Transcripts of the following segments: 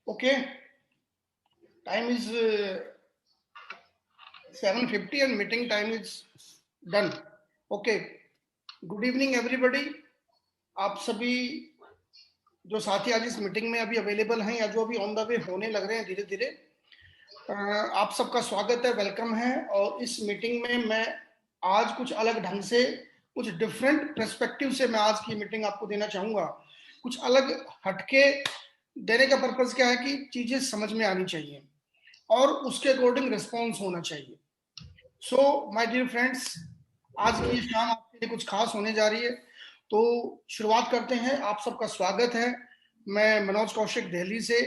Okay, time is 7:50 and meeting time is done. Okay, good evening everybody. आप सभी जो साथी आज इस मीटिंग में अभी अवेलेबल हैं या जो अभी ऑन द वे होने लग रहे हैं धीरे धीरे, आप सबका स्वागत है, वेलकम है। और इस मीटिंग में मैं आज कुछ अलग ढंग से, कुछ डिफरेंट पर्सपेक्टिव से मैं आज की मीटिंग आपको देना चाहूंगा। कुछ अलग हटके देने का पर्पस क्या है कि चीजें समझ में आनी चाहिए और उसके अकॉर्डिंग रिस्पॉन्स होना चाहिए। सो माय डियर फ्रेंड्स, आज की शाम आपके लिए कुछ खास होने जा रही है, तो शुरुआत करते हैं। आप सबका स्वागत है। मैं मनोज कौशिक दिल्ली से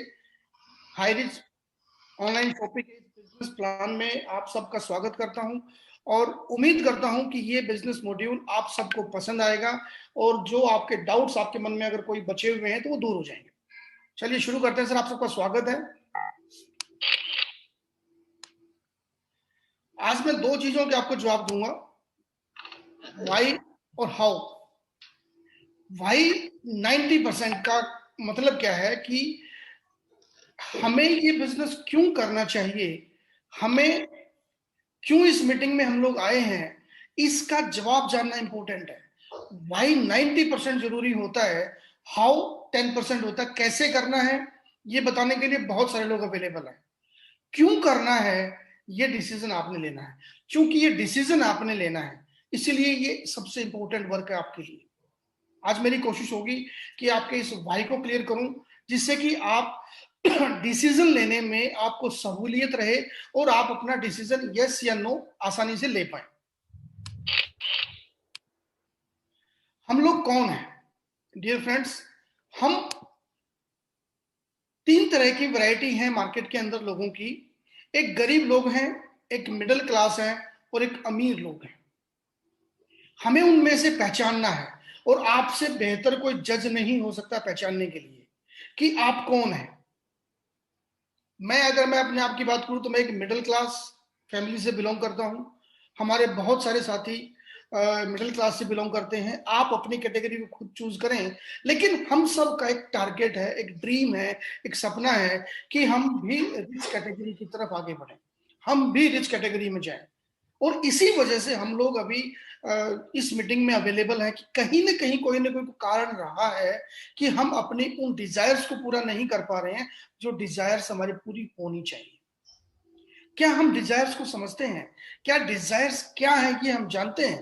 Highrich online shopping business plan में आप सबका स्वागत करता हूं और उम्मीद करता हूं कि ये बिजनेस मॉड्यूल आप सबको पसंद आएगा और जो आपके डाउट्स आपके मन में अगर कोई बचे हुए हैं तो वो दूर हो जाएंगे। चलिए शुरू करते हैं। सर, आप सबका स्वागत है। आज मैं दो चीजों के आपको जवाब दूंगा, व्हाई और हाउ। व्हाई 90% का मतलब क्या है कि हमें ये बिजनेस क्यों करना चाहिए, हमें क्यों इस मीटिंग में हम लोग आए हैं, इसका जवाब जानना इंपॉर्टेंट है। व्हाई 90% जरूरी होता है, हाउ 10% होता है। कैसे करना है ये बताने के लिए बहुत सारे लोग अवेलेबल हैं। क्यों करना है ये डिसीजन आपने लेना है। क्योंकि ये डिसीजन आपने लेना है, इसीलिए ये सबसे इंपॉर्टेंट वर्क है आपके लिए। आज मेरी कोशिश होगी कि आपके इस व्हाई को क्लियर करूं, जिससे कि आप डिसीजन लेने में आपको सहूलियत रहे और आप अपना डिसीजन यस या नो आसानी से ले पाए। हम लोग कौन हैं डियर फ्रेंड्स? हम तीन तरह की वैरायटी है मार्केट के अंदर लोगों की। एक गरीब लोग हैं, एक मिडिल क्लास है और एक अमीर लोग हैं। हमें उनमें से पहचानना है और आपसे बेहतर कोई जज नहीं हो सकता पहचानने के लिए कि आप कौन हैं। अगर मैं अपने आप की बात करूं तो मैं एक मिडिल क्लास फैमिली से बिलोंग करता हूं। हमारे बहुत सारे साथी मिडिल क्लास से बिलोंग करते हैं। आप अपनी कैटेगरी को खुद चूज करें, लेकिन हम सब का एक टारगेट है, एक ड्रीम है, एक सपना है कि हम भी रिच कैटेगरी की तरफ आगे बढ़ें, हम भी रिच कैटेगरी में जाएं। और इसी वजह से हम लोग अभी इस मीटिंग में अवेलेबल हैं कि कहीं ना कोई कारण रहा है कि हम अपनी उन डिजायर्स को पूरा नहीं कर पा रहे हैं जो डिजायर्स हमारी पूरी होनी चाहिए। क्या हम डिजायर्स को समझते हैं? क्या डिजायर्स क्या है ये हम जानते हैं?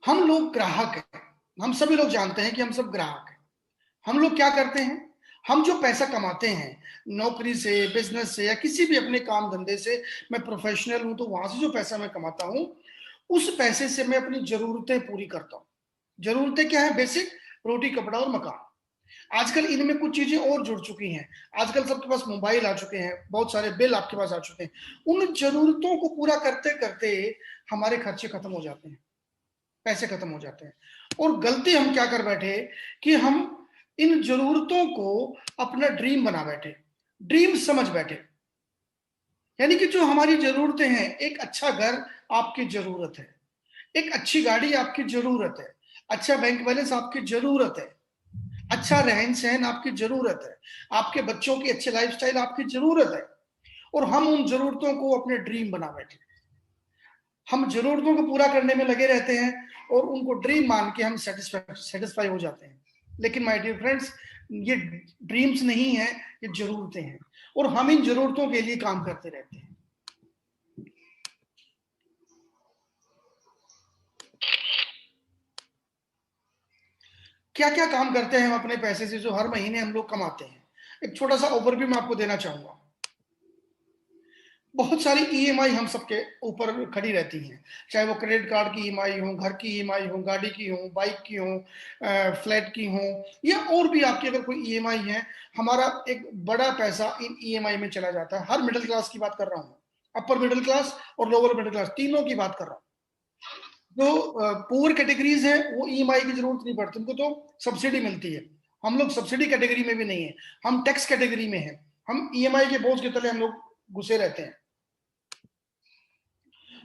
हम लोग ग्राहक हैं, हम सभी लोग जानते हैं कि हम सब ग्राहक हैं। हम लोग क्या करते हैं? हम जो पैसा कमाते हैं नौकरी से, बिजनेस से या किसी भी अपने काम धंधे से, मैं प्रोफेशनल हूं तो वहां से जो पैसा मैं कमाता हूं उस पैसे से मैं अपनी जरूरतें पूरी करता हूं। जरूरतें क्या है? बेसिक, रोटी कपड़ा और मकान। आजकल इनमें कुछ चीजें और जुड़ चुकी हैं। आजकल सबके पास मोबाइल आ चुके हैं, बहुत सारे बिल आपके पास आ चुके हैं। उन जरूरतों को पूरा करते करते हमारे खर्चे खत्म हो जाते हैं, पैसे खत्म हो जाते हैं। और गलती हम क्या कर बैठे कि हम इन जरूरतों को अपना ड्रीम बना बैठे, ड्रीम समझ बैठे। यानी कि जो हमारी जरूरतें हैं, एक अच्छा घर आपकी जरूरत है, एक अच्छी गाड़ी आपकी जरूरत है, अच्छा बैंक बैलेंस आपकी जरूरत है, अच्छा रहन सहन आपकी जरूरत है, आपके बच्चों की अच्छी लाइफस्टाइल आपकी जरूरत है। और हम उन जरूरतों को अपने ड्रीम बना बैठे। हम जरूरतों को पूरा करने में लगे रहते हैं और उनको ड्रीम मान के हम सेटिस्फाई हो जाते हैं। लेकिन माय डियर फ्रेंड्स, ये ड्रीम्स नहीं है, ये जरूरतें हैं और हम इन जरूरतों के लिए काम करते रहते हैं। क्या क्या काम करते हैं हम अपने पैसे से जो हर महीने हम लोग कमाते हैं? एक छोटा सा ओवरव्यू मैं आपको देना चाहूंगा। बहुत सारी ईएमआई हम सबके ऊपर खड़ी रहती हैं, चाहे वो क्रेडिट कार्ड की ईएमआई हो, घर की ईएमआई हो, गाड़ी की हो, बाइक की हो, फ्लैट की हो, या और भी आपकी अगर कोई ईएमआई है। हमारा एक बड़ा पैसा इन ईएमआई में चला जाता है। हर मिडिल क्लास की बात कर रहा हूँ, अपर मिडिल क्लास और लोअर मिडिल क्लास तीनों की बात कर रहा हूँ। जो पुअर कैटेगरीज है वो ईएमआई की जरूरत नहीं पड़ती, उनको तो सब्सिडी मिलती है। हम लोग सब्सिडी कैटेगरी में भी नहीं है, हम टैक्स कैटेगरी में है। हम ईएमआई के बोझ के तले हम लोग घुसे रहते हैं।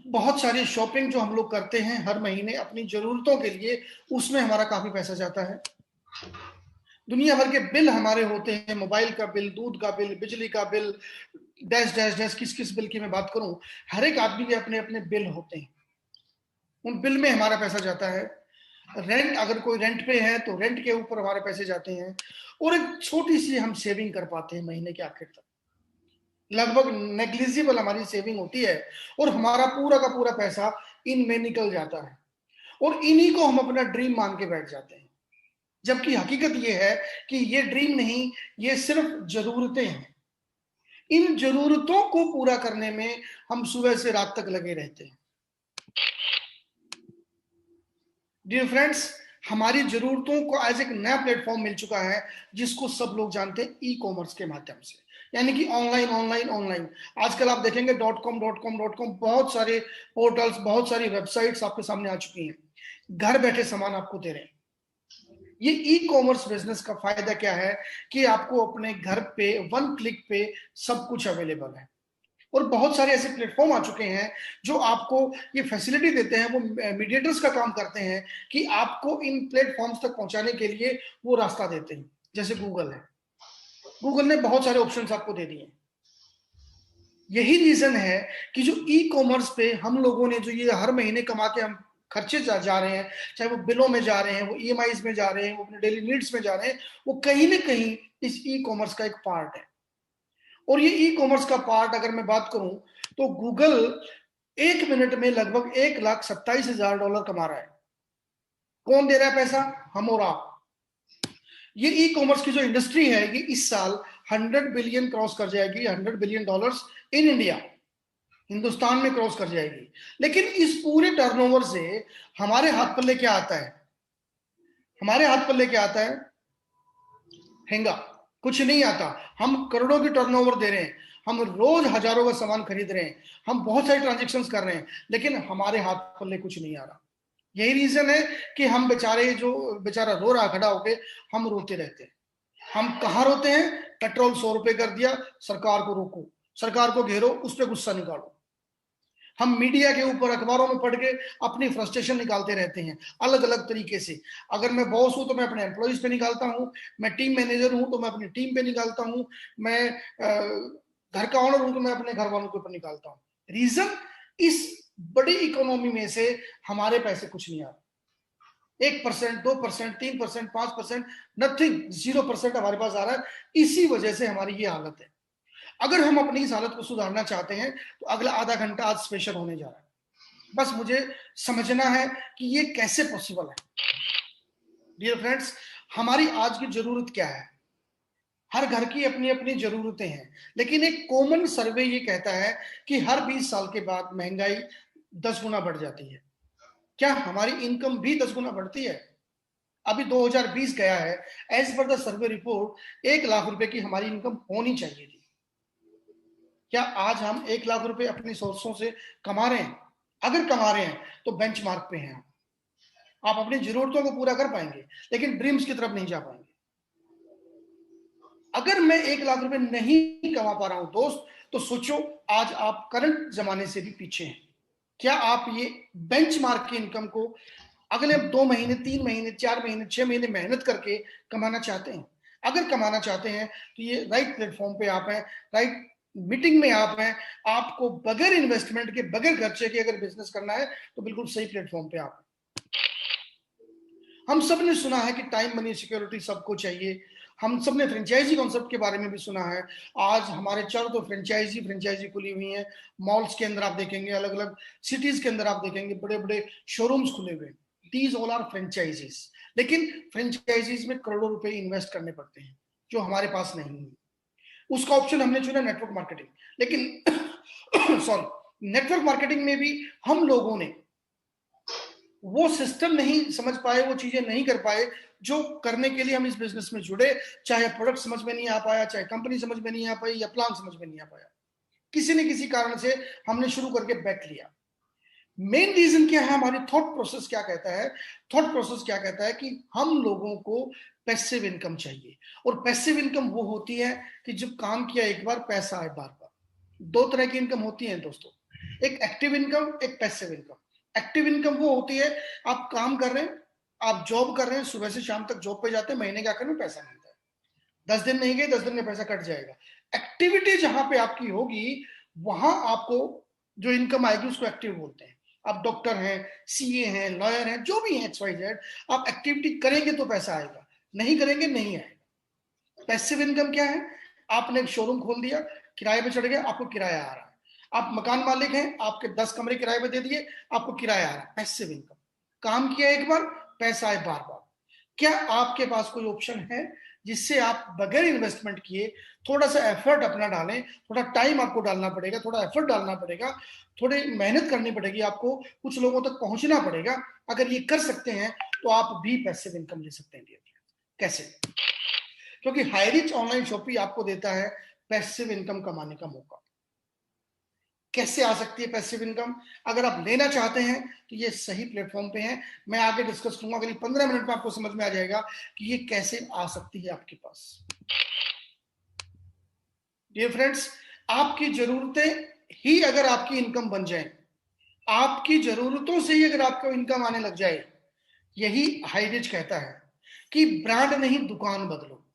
बहुत सारी शॉपिंग जो हम लोग करते हैं हर महीने अपनी जरूरतों के लिए, उसमें हमारा काफी पैसा जाता है। दुनिया भर के बिल हमारे होते हैं, मोबाइल का बिल, दूध का बिल, बिजली का बिल, डैश डैश डैश, किस किस बिल की मैं बात करूं, हर एक आदमी के अपने अपने बिल होते हैं। उन बिल में हमारा पैसा जाता है। रेंट, अगर कोई रेंट पे है तो रेंट के ऊपर हमारे पैसे जाते हैं। और एक छोटी सी हम सेविंग कर पाते हैं महीने के आखिर तक, लगभग नेग्लिजिबल हमारी सेविंग होती है, और हमारा पूरा का पूरा पैसा इनमें निकल जाता है। और इन्हीं को हम अपना ड्रीम मान के बैठ जाते हैं, जबकि हकीकत यह है कि ये ड्रीम नहीं, ये सिर्फ जरूरतें हैं। इन जरूरतों को पूरा करने में हम सुबह से रात तक लगे रहते हैं। डियर फ्रेंड्स, हमारी जरूरतों को आज एक नया प्लेटफॉर्म मिल चुका है, जिसको सब लोग जानते हैं ई कॉमर्स के माध्यम से, यानी कि ऑनलाइन ऑनलाइन ऑनलाइन। आजकल आप देखेंगे dot com dot com dot com, बहुत सारे पोर्टल्स, बहुत सारी वेबसाइट्स आपके सामने आ चुकी हैं, घर बैठे सामान आपको दे रहे हैं। ये ई कॉमर्स बिजनेस का फायदा क्या है कि आपको अपने घर पे वन क्लिक पे सब कुछ अवेलेबल है। और बहुत सारे ऐसे प्लेटफॉर्म आ चुके हैं जो आपको ये फैसिलिटी देते हैं, वो मीडिएटर्स का काम करते हैं कि आपको इन प्लेटफॉर्म्स तक पहुंचाने के लिए वो रास्ता देते हैं। जैसे गूगल है, गूगल ने बहुत सारे ऑप्शंस आपको दे दिए। यही रीजन है कि जो ई कॉमर्स पे हम लोगों ने जो ये हर महीने कमा के हम खर्चे जा रहे हैं, चाहे वो बिलों में जा रहे हैं, वो ईएमआईज में जा रहे हैं, वो अपने डेली नीड्स में जा रहे हैं, वो कहीं ना कहीं इस ई कॉमर्स का एक पार्ट है। और ये ई कॉमर्स का पार्ट अगर मैं बात करूं तो गूगल 1 मिनट में लगभग $1,27,000 कमा रहा है। कौन दे रहा है पैसा? हम और आप। ये ई कॉमर्स की जो इंडस्ट्री है, ये इस साल 100 बिलियन क्रॉस कर जाएगी, $100 बिलियन इन इंडिया, हिंदुस्तान में क्रॉस कर जाएगी। लेकिन इस पूरे टर्नओवर से हमारे हाथ पल्ले क्या आता है? हमारे हाथ पल्ले क्या आता है? हेंगा, कुछ नहीं आता। हम करोड़ों की टर्नओवर दे रहे हैं, हम रोज हजारों का सामान खरीद रहे हैं, हम बहुत सारे ट्रांजेक्शन्स कर रहे हैं, लेकिन हमारे हाथ पल्ले कुछ नहीं आ रहा। यही रीजन है कि हम बेचारे, जो बेचारा रो रहा खड़ा होके, हम रोते रहते हैं। हम कहाँ रोते हैं? पेट्रोल 100 रुपए कर दिया, सरकार को रोको, सरकार को घेरो, उस पर गुस्सा निकालो। हम मीडिया के ऊपर, अखबारों में पढ़ के अपनी फ्रस्ट्रेशन निकालते रहते हैं अलग अलग तरीके से। अगर मैं बॉस हूं तो मैं अपने एम्प्लॉइज पे निकालता हूं, मैं टीम मैनेजर हूं तो मैं अपनी टीम पे निकालता हूं, मैं घर का ओनर हूं तो मैं अपने घर वालों के ऊपर निकालता हूं। रीजन, इस बड़ी इकोनॉमी में से हमारे पैसे कुछ नहीं आ रहे। 1%, 2%, 3%, 5%, नथिंग, 0% हमारे पास आ रहा है। इसी वजह से हमारी ये हालत है। अगर हम अपनी इस हालत को सुधारना चाहते हैं तो अगला आधा घंटा आज स्पेशल होने जा रहा है। बस मुझे समझना है कि ये कैसे पॉसिबल है। डियर फ्रेंड्स, हमारी आज की जरूरत क्या है? हर घर की अपनी अपनी जरूरतें हैं, लेकिन एक कॉमन सर्वे ये कहता है कि हर 20 साल के बाद महंगाई 10 गुना बढ़ जाती है। क्या हमारी इनकम भी 10 गुना बढ़ती है? अभी 2020 गया है, as per the survey report 1 lakh रुपए की हमारी इनकम होनी चाहिए थी। क्या आज हम 1 लाख रुपए अपनी सोर्सों से कमा रहे हैं? अगर कमा रहे हैं तो बेंचमार्क पे हैं आप अपनी जरूरतों को पूरा कर पाएंगे, लेकिन ड्रीम्स की तरफ नहीं जा पाएंगे। अगर मैं 1 लाख रुपए नहीं कमा पा रहा हूं दोस्त, तो सोचो आज आप करंट जमाने से भी पीछे हैं। क्या आप ये बेंचमार्क की इनकम को अगले 2 महीने, 3 महीने, 4 महीने, 6 महीने मेहनत करके कमाना चाहते हैं? अगर कमाना चाहते हैं तो ये राइट प्लेटफॉर्म पे आप हैं, राइट मीटिंग में आप हैं। आपको बगैर इन्वेस्टमेंट के, बगैर खर्चे के अगर बिजनेस करना है तो बिल्कुल सही प्लेटफॉर्म पे आप हैं। हम सब ने सुना है कि टाइम, मनी, सिक्योरिटी सबको चाहिए। हम सब ने फ्रेंचाइजी कॉन्सेप्ट के बारे में भी सुना है। आज हमारे चारों तो फ्रेंचाइजी फ्रेंचाइजी खुली हुई है। मॉल्स के अंदर आप देखेंगे, अलग अलग सिटीज के अंदर आप देखेंगे बड़े बड़े शोरूम्स खुले हुए। These all are franchises. लेकिन फ्रेंचाइजीज में करोड़ों रुपए इन्वेस्ट करने पड़ते हैं, जो हमारे पास नहीं है। उसका ऑप्शन हमने चुना नेटवर्क मार्केटिंग। लेकिन सॉरी, नेटवर्क मार्केटिंग में भी हम लोगों ने वो सिस्टम नहीं समझ पाए, वो चीजें नहीं कर पाए जो करने के लिए हम इस बिजनेस में जुड़े। चाहे प्रोडक्ट समझ में नहीं आ पाया, चाहे कंपनी समझ में नहीं आ पाई, या प्लान समझ में नहीं आ पाया, किसी न किसी कारण से हमने शुरू करके बैठ लिया। मेन रीजन क्या है? हमारी थॉट प्रोसेस क्या कहता है? थॉट प्रोसेस क्या कहता है कि हम लोगों को पैसिव इनकम चाहिए। और पैसिव इनकम वो होती है कि जब काम किया एक बार, पैसा आए बार बार। दो तरह की इनकम होती है दोस्तों, एक एक्टिव इनकम, एक पैसिव इनकम। एक्टिव इनकम वो होती है, आप काम कर रहे हैं, आप जॉब कर रहे हैं, सुबह से शाम तक जॉब पे जाते हैं, महीने के आखिर में पैसा मिलता है। 10 दिन नहीं गए, 10 दिन में पैसा कट जाएगा। एक्टिविटी जहां पे आपकी होगी वहां आपको जो इनकम आएगी उसको एक्टिव बोलते हैं। आप डॉक्टर हैं, सीए हैं, लॉयर हैं, जो भी हैं XYZ, आप एक्टिविटी करेंगे तो पैसा आएगा, नहीं करेंगे नहीं आएगा। पैसिव इनकम क्या है? आपने एक शोरूम खोल दिया, किराए पे चढ़ गया, आपको किराया आ रहा है। आप मकान मालिक हैं, आपके 10 कमरे किराए पे दे दिए, आपको किराया आ रहा है। Passive income. काम किया एक बार, पैसा आए बार बार। क्या आपके पास कोई ऑप्शन है जिससे आप बगैर इन्वेस्टमेंट किए थोड़ा सा एफर्ट अपना डालें? थोड़ा टाइम आपको डालना पड़ेगा, थोड़ा एफर्ट डालना पड़ेगा, थोड़ी मेहनत करनी पड़ेगी, आपको कुछ लोगों तक पहुंचना पड़ेगा। अगर ये कर सकते हैं तो आप भी पैसिव इनकम ले सकते हैं। कैसे? क्योंकि हाईरिच ऑनलाइन शॉपिंग आपको देता है पैसिव इनकम कमाने का मौका। कैसे आ सकती है पैसिव इनकम? अगर आप लेना चाहते हैं तो ये सही प्लेटफॉर्म पे है। मैं आगे डिस्कस करूंगा, अगली 15 मिनट में आपको समझ में आ जाएगा कि ये कैसे आ सकती है आपके पास। डियर फ्रेंड्स, आपकी जरूरतें ही अगर आपकी इनकम बन जाए, आपकी जरूरतों से ही अगर आपको इनकम आने लग जाए, यही हाईरिच कहता है कि ब्रांड नहीं दुकान बदलो।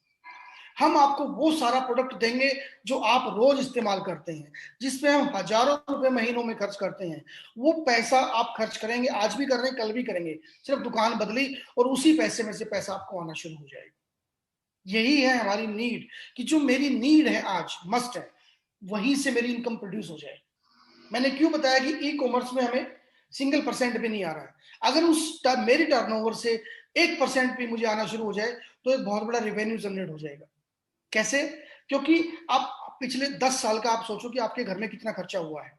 हम आपको वो सारा प्रोडक्ट देंगे जो आप रोज इस्तेमाल करते हैं, जिसमें हम हजारों रुपए महीनों में खर्च करते हैं। वो पैसा आप खर्च करेंगे, आज भी कर रहे हैं, कल भी करेंगे, सिर्फ दुकान बदली और उसी पैसे में से पैसा आपको आना शुरू हो जाएगा। यही है हमारी नीड, कि जो मेरी नीड है आज मस्ट है, वहीं से मेरी इनकम प्रोड्यूस हो जाए। मैंने क्यों बताया कि ई कॉमर्स में हमें सिंगल परसेंट भी नहीं आ रहा है। अगर मेरी टर्नओवर से 1% भी मुझे आना शुरू हो जाए तो एक बहुत बड़ा रेवेन्यू जनरेट हो जाएगा। कैसे? क्योंकि आप पिछले 10 साल का आप सोचो कि आपके घर में कितना खर्चा हुआ है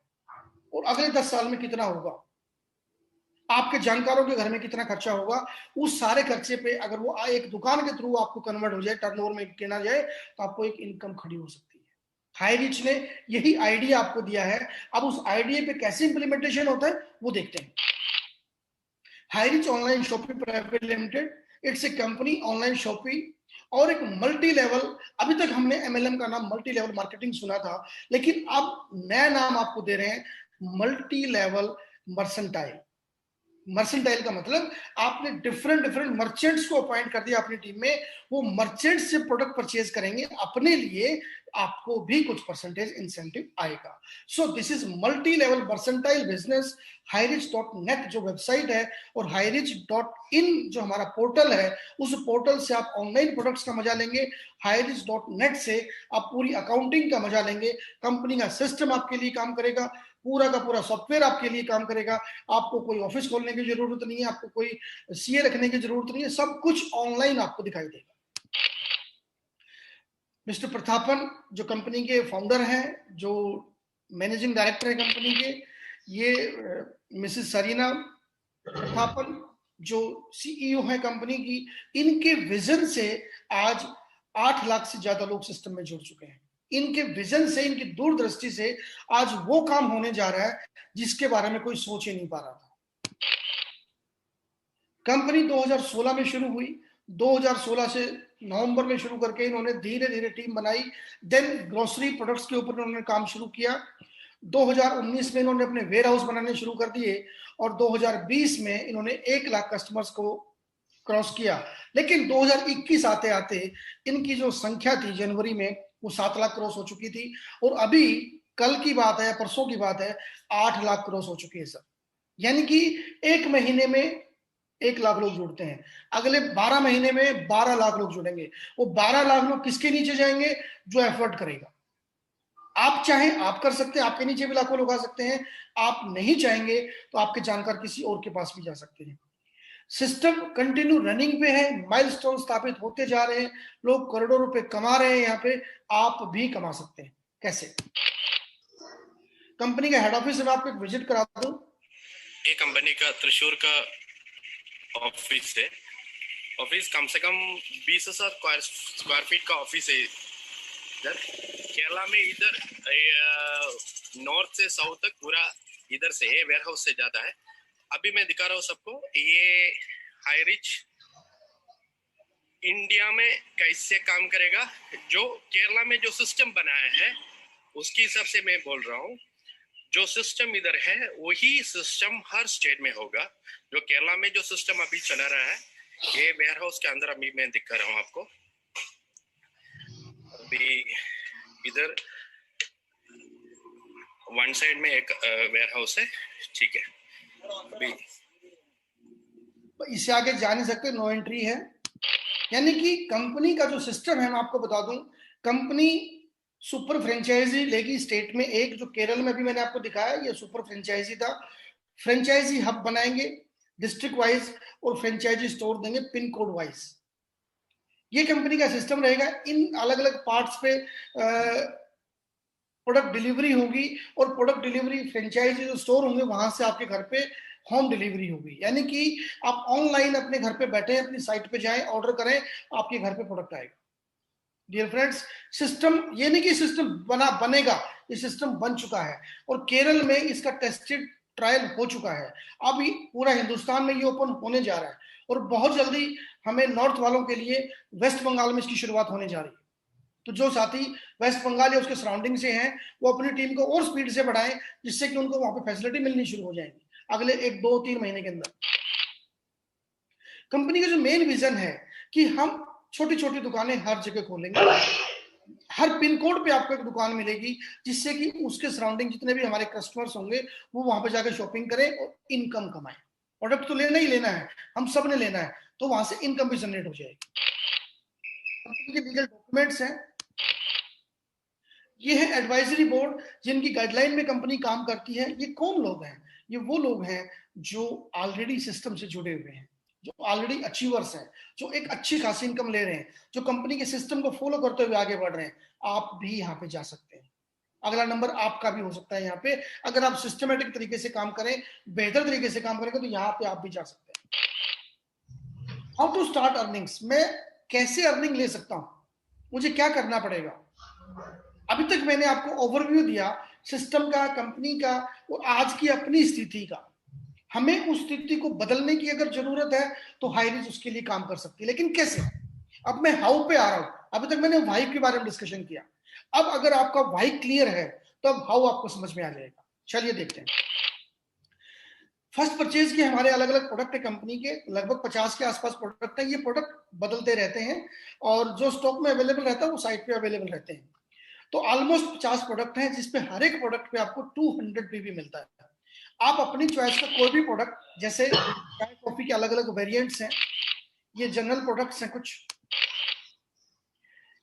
और अगले 10 साल में कितना होगा, आपके जानकारों के घर में कितना खर्चा होगा। उस सारे खर्चे पे अगर वो एक दुकान के थ्रू आपको कन्वर्ट हो जाए, टर्नओवर में गिना जाए, तो आपको एक इनकम खड़ी हो सकती है। हाईरिच ने यही आइडिया आपको दिया है। अब उस आइडिया पे कैसे इंप्लीमेंटेशन होता है वो देखते हैं। Highrich online shopping private limited, it's a company online shopping और एक मल्टी लेवल। अभी तक हमने MLM का नाम मल्टी लेवल मार्केटिंग सुना था, लेकिन अब नया नाम आपको दे रहे हैं, मल्टी लेवल मर्सेंटाइल। मर्सेंटाइल का मतलब आपने डिफरेंट डिफरेंट मर्चेंट्स को अपॉइंट कर दिया अपनी टीम में। वो मर्चेंट से प्रोडक्ट परचेज करेंगे अपने लिए, आपको भी कुछ परसेंटेज इंसेंटिव आएगा। So this is multi level mercantile business. हाईरिच.net जो वेबसाइट है और हाईरिच.in जो हमारा पोर्टल है, उस पोर्टल से आप ऑनलाइन प्रोडक्ट्स का मजा लेंगे। हाईरिच.net से आप पूरी अकाउंटिंग का मजा लेंगे। कंपनी का सिस्टम आपके लिए काम करेगा, पूरा का पूरा सॉफ्टवेयर आपके लिए काम करेगा। आपको कोई ऑफिस खोलने की जरूरत नहीं है, आपको कोई सीए रखने की जरूरत नहीं है, सब कुछ ऑनलाइन आपको दिखाई देगा। मिस्टर प्रतापन जो कंपनी के फाउंडर हैं, जो मैनेजिंग डायरेक्टर है कंपनी के, ये मिसेस सरीना प्रतापन जो सीईओ है कंपनी की, इनके विजन से आज 8 लाख से ज्यादा लोग सिस्टम में जुड़ चुके हैं। इनके विजन से, इनकी दूरदृष्टि से आज वो काम होने जा रहा है जिसके बारे में कोई सोच ही नहीं पा रहा था। कंपनी 2016 में शुरू हुई। 2016 से नवंबर में शुरू करके इन्होंने धीरे धीरे टीम बनाई। देन ग्रोसरी प्रोडक्ट्स के ऊपर इन्होंने काम शुरू किया। 2019 में इन्होंने अपने वेयर हाउस बनाने शुरू कर दिए और 2020 में इन्होंने 1 लाख कस्टमर्स को क्रॉस किया। लेकिन 2021 आते आते इनकी जो संख्या थी जनवरी में, वो 7 लाख क्रॉस हो चुकी थी और अभी कल की बात है, परसों की बात है, 8 लाख क्रॉस हो चुकी है सर। यानी कि एक महीने में 1 लाख लोग जुड़ते हैं, अगले 12 महीने में 12 लाख लोग जुड़ेंगे। वो 12 लाख लोग किसके नीचे जाएंगे? जो एफर्ट करेगा। आप चाहें आप कर सकते हैं, आपके नीचे भी लाखों लोग आ सकते हैं। आप नहीं चाहेंगे तो आपके जानकार किसी और के पास भी जा सकते हैं। सिस्टम कंटिन्यू रनिंग पे है, माइलस्टोन स्थापित होते जा रहे हैं, लोग करोड़ों रुपए कमा रहे हैं यहाँ पे। आप भी कमा सकते हैं। कैसे? कंपनी का हेड ऑफिस में आपको एक विजिट करा दूं। ये कंपनी का त्रिशूर का ऑफिस है। ऑफिस कम से कम 20,000 स्क्वायर फीट का ऑफिस है इधर केरला में। इधर नॉर्थ से साउथ तक पूरा इधर से वेयर हाउस से जाता है। अभी मैं दिखा रहा हूँ सबको, ये हाईरिच इंडिया में कैसे काम करेगा। जो केरला में जो सिस्टम बनाया है उसके हिसाब से मैं बोल रहा हूँ। जो सिस्टम इधर है वही सिस्टम हर स्टेट में होगा। जो केरला में जो सिस्टम अभी चला रहा है, ये वेयर हाउस के अंदर अभी मैं दिखा रहा हूँ आपको। अभी इधर वन साइड में एक वेयर हाउस है, ठीक है। अभी इससे आगे जा नहीं सकते, नो एंट्री है। यानी कि कंपनी का जो सिस्टम है, मैं आपको बता दूं, कंपनी सुपर फ्रेंचाइजी लेगी स्टेट में एक, जो केरल में भी मैंने आपको दिखाया, ये सुपर फ्रेंचाइजी था। फ्रेंचाइजी हब बनाएंगे डिस्ट्रिक्ट वाइज और फ्रेंचाइजी स्टोर देंगे पिन कोड वाइज। ये कंपनी का सिस्टम रहेगा। इन अलग अलग पार्ट्स पे प्रोडक्ट डिलीवरी होगी और प्रोडक्ट डिलीवरी फ्रेंचाइजी जो स्टोर होंगे वहां से आपके घर पे होम डिलीवरी होगी। यानी कि आप ऑनलाइन अपने घर पे बैठे अपनी साइट पे जाएं, ऑर्डर करें, आपके घर पे प्रोडक्ट आएगा। डियर फ्रेंड्स, सिस्टम ये नहीं कि सिस्टम बनेगा, ये सिस्टम बन चुका है और केरल में इसका टेस्टेड ट्रायल हो चुका है। अब पूरा हिंदुस्तान में ये ओपन होने जा रहा है और बहुत जल्दी हमें नॉर्थ वालों के लिए वेस्ट बंगाल में इसकी शुरुआत होने जा रही है। तो जो साथी वेस्ट बंगाल या उसके सराउंडिंग से हैं, वो अपनी टीम को और स्पीड से बढ़ाएं, जिससे कि उनको वहां पे फैसिलिटी मिलनी शुरू हो जाएगी अगले 1-2-3 महीने के अंदर। कंपनी का जो मेन विजन है कि हम छोटी छोटी दुकानें हर जगह खोलेंगे, हर पिन कोड पे आपको एक दुकान मिलेगी, जिससे कि उसके सराउंडिंग जितने भी हमारे कस्टमर्स होंगे वो वहां पे जाकर शॉपिंग करें और इनकम कमाएं। प्रोडक्ट तो लेना ही लेना है, हम सब ने लेना है, तो वहां से इनकम भी जनरेट हो जाएगी। कंपनी के लीगल डॉक्यूमेंट्स हैं, ये है एडवाइजरी बोर्ड जिनकी गाइडलाइन में कंपनी काम करती है। ये कौन लोग हैं? ये वो लोग हैं जो ऑलरेडी सिस्टम से जुड़े हुए हैं, जो ऑलरेडी अचीवर्स हैं, जो एक अच्छी खासी इनकम ले रहे हैं, जो कंपनी के सिस्टम को फॉलो करते हुए आगे बढ़ रहे हैं। आप भी यहाँ पे जा सकते हैं, अगला नंबर आपका भी हो सकता है यहाँ पे। अगर आप सिस्टमेटिक तरीके से काम करें, बेहतर तरीके से काम करेंगे, तो यहाँ पे आप भी जा सकते हैं। हाउ टू स्टार्ट अर्निंग्स, मैं कैसे अर्निंग ले सकता हूं, मुझे क्या करना पड़ेगा? अभी तक मैंने आपको ओवरव्यू दिया सिस्टम का, कंपनी का और आज की अपनी स्थिति का। हमें उस स्थिति को बदलने की अगर जरूरत है तो हाईरिज उसके लिए काम कर सकती है, लेकिन कैसे? अब मैं हाउ पे आ रहा हूं। अभी तक मैंने व्हाई के बारे में डिस्कशन किया, अब अगर आपका व्हाई क्लियर है तो अब हाउ आपको समझ में आ जाएगा। चलिए देखते हैं। फर्स्ट परचेज के हमारे अलग अलग प्रोडक्ट है कंपनी के, लगभग 50 के आसपास प्रोडक्ट है। ये प्रोडक्ट बदलते रहते हैं और जो स्टॉक में अवेलेबल रहता है वो साइट पे अवेलेबल रहते हैं। तो ऑलमोस्ट 50 प्रोडक्ट हैं, जिसपे हर एक प्रोडक्ट पे आपको 200 पीवी मिलता है। आप अपनी चॉइस का कोई भी प्रोडक्ट, जैसे चाय कॉफी के अलग अलग वेरिएंट्स हैं, ये जनरल प्रोडक्ट्स हैं कुछ,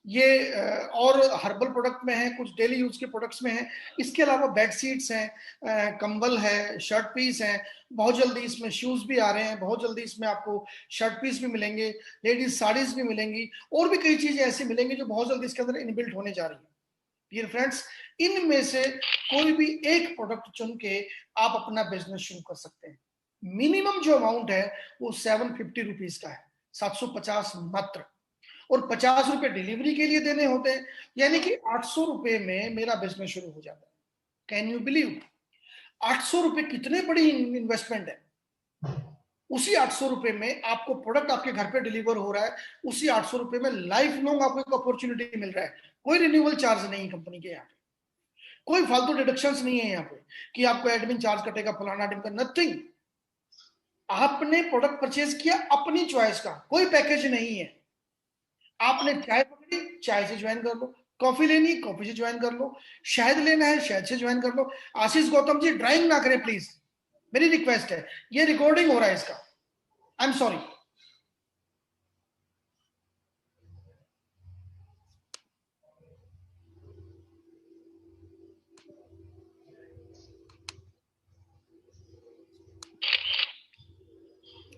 ये और हर्बल प्रोडक्ट में है, कुछ डेली यूज के प्रोडक्ट्स में है। इसके अलावा बेड शीट्स हैं, कंबल है, शर्ट पीस हैं, बहुत जल्दी इसमें शूज भी आ रहे हैं, बहुत जल्दी इसमें आपको शर्ट पीस भी मिलेंगे, लेडीज साड़ीज भी मिलेंगी, और भी कई चीजें ऐसी मिलेंगी जो बहुत जल्दी इसके अंदर इनबिल्ट होने जा रही है। डियर फ्रेंड्स, इनमें से कोई भी एक प्रोडक्ट चुन के आप अपना बिजनेस शुरू कर सकते हैं। मिनिमम जो अमाउंट है वो 750 रुपीज का है, 750 मात्र, और 50 रुपए डिलीवरी के लिए देने होते हैं। यानी कि 800 रुपए में मेरा बिजनेस शुरू हो जाता है। Can you believe? 800 रुपए कितने बड़ी इन्वेस्टमेंट है। उसी 800 रुपए में आपको प्रोडक्ट आपके घर पे डिलीवर हो रहा है, उसी 800 रुपए में लाइफ लॉन्ग आपको एक अपॉर्चुनिटी मिल रहा है। कोई रिन्यूअल चार्ज नहीं कंपनी के यहाँ पे, कोई फालतू डिडक्शंस नहीं है यहाँ पे कि आपको एडमिन चार्ज कटेगा, फलाना टिमका, नथिंग। आपने प्रोडक्ट परचेज किया अपनी चॉइस का, कोई पैकेज नहीं है। आपने चाय पकड़ी, चाय से ज्वाइन कर लो, कॉफी लेनी, कॉफी से ज्वाइन कर लो, शहद लेना है, शहद से ज्वाइन कर लो। आशीष गौतम जी ड्राइंग ना करें प्लीज, मेरी रिक्वेस्ट है। ये रिकॉर्डिंग हो रहा है इसका, आई एम सॉरी।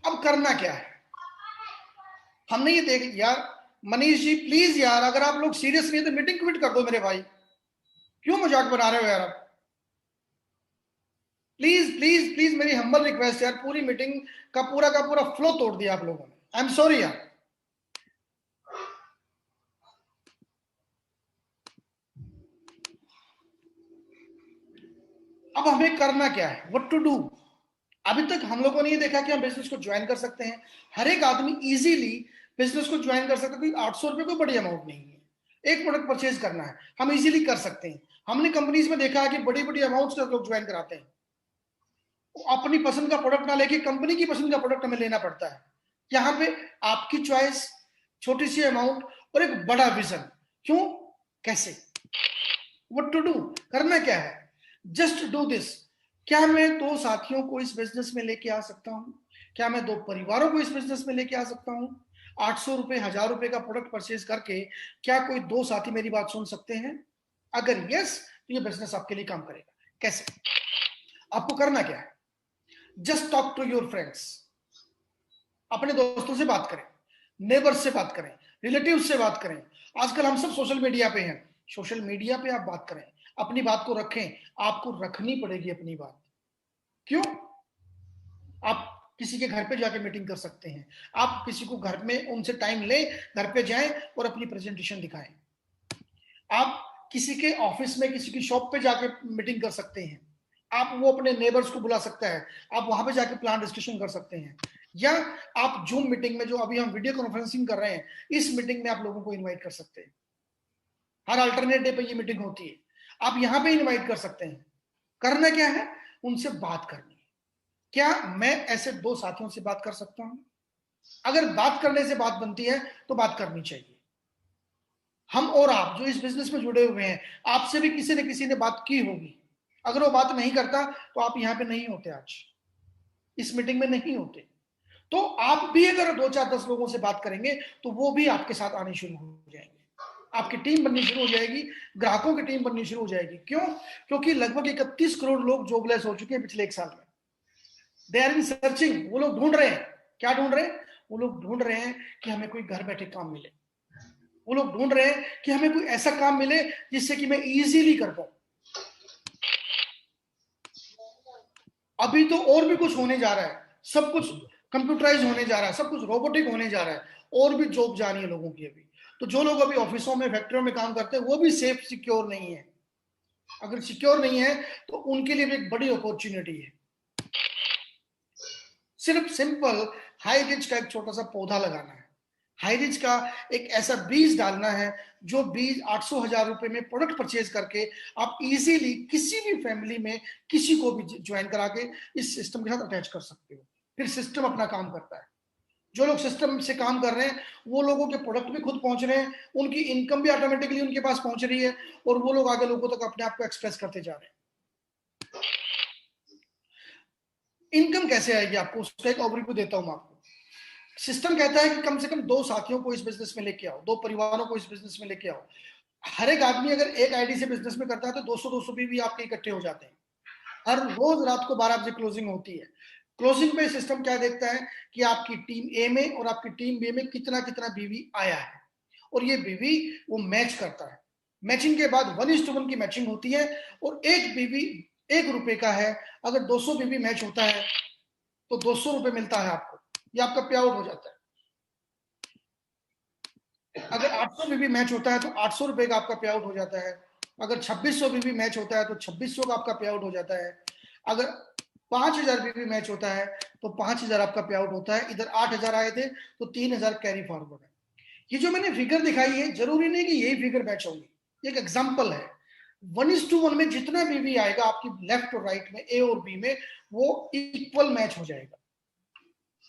अब करना क्या है, हमने ये देख यार। मनीष जी प्लीज यार, अगर आप लोग सीरियस नहीं है तो मीटिंग क्विट कर दो मेरे भाई, क्यों मजाक बना रहे हो यार आप? प्लीज प्लीज प्लीज, मेरी हम्बल रिक्वेस्ट यार, पूरी मीटिंग का पूरा फ्लो तोड़ दिया आप लोगों ने, आई एम सॉरी यार। अब हमें करना क्या है, व्हाट टू डू? अभी तक हम लोगों ने ये देखा कि हम बिजनेस को ज्वाइन कर सकते हैं, हर एक आदमी इजीली बिजनेस को ज्वाइन कर सकता है। 800 रुपए कोई बड़ी अमाउंट नहीं है, एक प्रोडक्ट परचेज करना है, हम इजीली कर सकते हैं। हमने कंपनीज में देखा है कि बड़ी बड़ी अमाउंट्स का लोग ज्वाइन कराते हैं, अपनी पसंद का प्रोडक्ट ना लेके कंपनी की पसंद का प्रोडक्ट हमें लेना पड़ता है। यहाँ पे आपकी चॉइस, छोटी सी अमाउंट और एक बड़ा विजन। क्यों? कैसे, व्हाट टू डू, करना क्या है, जस्ट डू दिस। क्या मैं 2 साथियों को इस बिजनेस में लेके आ सकता हूं? क्या मैं 2 परिवारों को इस बिजनेस में लेके आ सकता हूं? 800 रुपए, 1000 रुपए का प्रोडक्ट परचेज करके क्या कोई 2 साथी मेरी बात सुन सकते हैं? अगर यस, तो ये बिजनेस आपके लिए काम करेगा। कैसे? आपको करना क्या है, just talk to your friends, अपने दोस्तों से बात करें, नेबर्स से बात करें, रिलेटिव्स से बात करें। आजकल हम सब सोशल मीडिया पे हैं, सोशल मीडिया पे आप बात करें, अपनी बात को रखें। आपको रखनी पड़ेगी अपनी बात। क्यों? आप किसी के घर पे जाके मीटिंग कर सकते हैं, आप किसी को घर में उनसे टाइम ले, घर पे जाएं और अपनी प्रेजेंटेशन दिखाएं। आप किसी के ऑफिस में, किसी की शॉप पे जाके मीटिंग कर सकते हैं। आप वो अपने नेबर्स को बुला सकता है, आप वहां पे जाके प्लान डिस्कशन कर सकते हैं। या आप जूम मीटिंग में, जो अभी हम वीडियो कॉन्फ्रेंसिंग कर रहे हैं, इस मीटिंग में आप लोगों को इनवाइट कर सकते हैं। हर अल्टरनेट डे पे ये मीटिंग होती है, आप यहां पे इनवाइट कर सकते हैं। करना क्या है, उनसे बात करनी है। क्या मैं ऐसे 2 साथियों से बात कर सकता हूं? अगर बात करने से बात बनती है तो बात करनी चाहिए। हम और आप जो इस बिजनेस में जुड़े हुए हैं, आपसे भी किसी न किसी ने बात की होगी। अगर वो बात नहीं करता तो आप यहां पे नहीं होते, आज इस मीटिंग में नहीं होते। तो आप भी अगर 2 4 10 लोगों से बात करेंगे तो वो भी आपके साथ आने शुरू हो जाएंगे, आपकी टीम बननी शुरू हो जाएगी, ग्राहकों की टीम बननी शुरू हो जाएगी। क्यों? क्योंकि लगभग 31 करोड़ लोग जॉबलेस हो चुके हैं पिछले 1 साल में। दे आर इन सर्चिंग, वो लोग ढूंढ रहे हैं। क्या ढूंढ रहे हैं? वो लोग ढूंढ रहे हैं कि हमें कोई घर बैठे काम मिले। वो लोग ढूंढ रहे हैं कि हमें कोई ऐसा काम मिले जिससे कि मैं इजीली कर पाऊं। अभी तो और भी कुछ होने जा रहा है, सब कुछ कंप्यूटराइज होने जा रहा है, सब कुछ रोबोटिक होने जा रहा है, और भी जॉब जा रही है लोगों की अभी। तो जो लोग अभी ऑफिसों में, फैक्ट्रियों में काम करते हैं, वो भी सेफ सिक्योर नहीं है। अगर सिक्योर नहीं है तो उनके लिए भी एक बड़ी अपॉर्चुनिटी है। सिर्फ सिंपल हाई रिच का एक छोटा सा पौधा लगाना है, हाई रिच का एक ऐसा बीज डालना है, जो बीज 800,000 रुपए में प्रोडक्ट परचेज करके आप इजीली किसी भी फैमिली में किसी को भी ज्वाइन करा के इस सिस्टम के साथ अटैच कर सकते हो। फिर सिस्टम अपना काम करता है। जो लोग सिस्टम से काम कर रहे हैं, वो लोगों के प्रोडक्ट भी खुद पहुंच रहे हैं, उनकी इनकम भी ऑटोमेटिकली उनके पास पहुंच रही है, और वो लोग आगे लोगों तक अपने आप को एक्सप्रेस करते जा रहे हैं। इनकम कैसे आएगी आपको, उसका एक ओवरव्यू देता हूं मैं आपको। सिस्टम कहता है कि कम से कम 2 साथियों को इस बिजनेस में लेके आओ, 2 परिवारों को इस बिजनेस में लेके आओ। हर एक आदमी अगर एक आईडी से बिजनेस में करता है तो 200-200 भी आपके इकट्ठे हो जाते हैं। हर रोज रात को 12 बजे क्लोजिंग होती है। क्लोजिंग पे सिस्टम क्या देखता है कि आपकी टीम ए में और आपकी टीम बी में कितना कितना बीवी आया है, और ये बीवी वो मैच करता है। मैचिंग के बाद 1:1 की मैचिंग होती है, और एक बीवी 1 रुपए का है। अगर 200 बीवी मैच होता है तो 200 रुपए मिलता है आपको, ये आपका पे आउट हो जाता है। अगर 800 बीबी मैच होता है तो 800 रुपए का आपका पे आउट हो जाता है। अगर 2600 बीबी मैच होता है तो 2600 का आपका पे आउट हो जाता है। अगर 5000 बीबी मैच होता है तो 5000 आपका पे आउट होता है। इधर 8000 आए थे तो 3000 कैरी फॉरवर्ड है। ये जो मैंने फिगर दिखाई है, जरूरी नहीं कि यही फिगर मैच होगी, एक एग्जाम्पल है। 1:1 में जितना बीबी आएगा आपकी लेफ्ट और राइट में, ए और बी में, वो इक्वल मैच हो जाएगा।